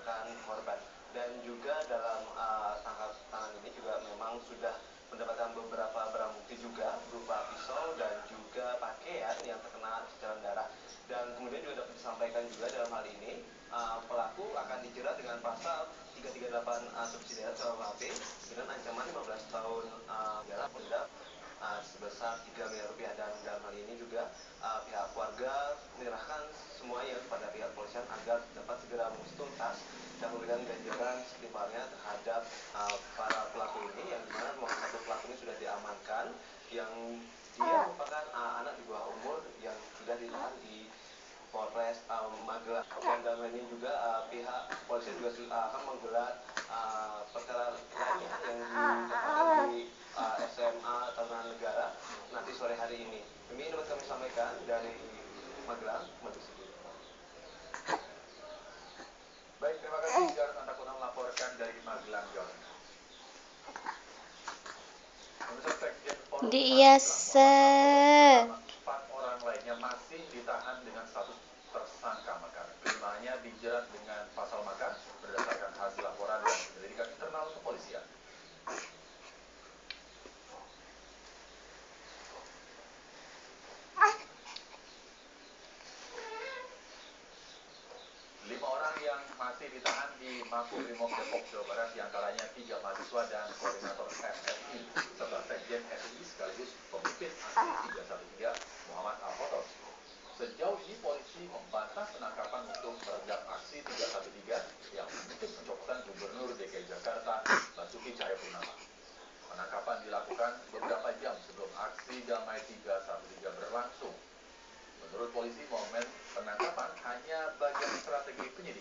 merupakan korban. Dan juga dalam tangkap tangan ini juga memang sudah mendapatkan beberapa barang bukti juga berupa pisau dan juga pakaian yang terkena ceceran darah. Dan kemudian juga dapat disampaikan juga dalam hal ini pelaku akan dijerat dengan pasal 338 subsidiar KUHP dengan ancaman 15 tahun penjara sebesar 3 miliar rupiah. Dan dalam hal ini juga pihak keluarga menyerahkan semuanya kepada pihak polisian agar dapat segera tuntas dan memberikan ganjaran setimpalnya terhadap para pelaku ini, yang dimana memang satu pelaku ini sudah diamankan, yang dia merupakan anak di bawah umur yang sudah ditahan di Polres Magelang. Dan dalam ini juga pihak polisi juga akan menggelar perkara lainnya yang ditempatkan di SMA Tarunan Negara nanti sore hari ini. Ini dapat kami sampaikan dari Magelang, Magelang. Baik, terima kasih Jarod Antakunang melaporkan dari Magelang, Jawa Tengah. Dia Empat orang lainnya masih ditahan dengan status tersangka makar. Kelimanya dijerat dengan pasal makar berdasarkan hasil laporan dan penyelidikan internal kepolisian. Lima orang yang masih ditahan di Makobrimob Depok, Jawa Barat, diantaranya 3 mahasiswa dan koordinator FFI, serta Sekjen FUI sekaligus pemimpin aksi 313 Muhammad Al-Khotos. Sejauh ini polisi membantah penangkapan untuk meredam aksi 313 yang menuntut pencopotan Gubernur DKI Jakarta Basuki Cahayapurnama. Penangkapan dilakukan beberapa jam sebelum aksi damai 313 berlangsung. Menurut polisi, momen penangkapan hanya bagian strategi penyidikan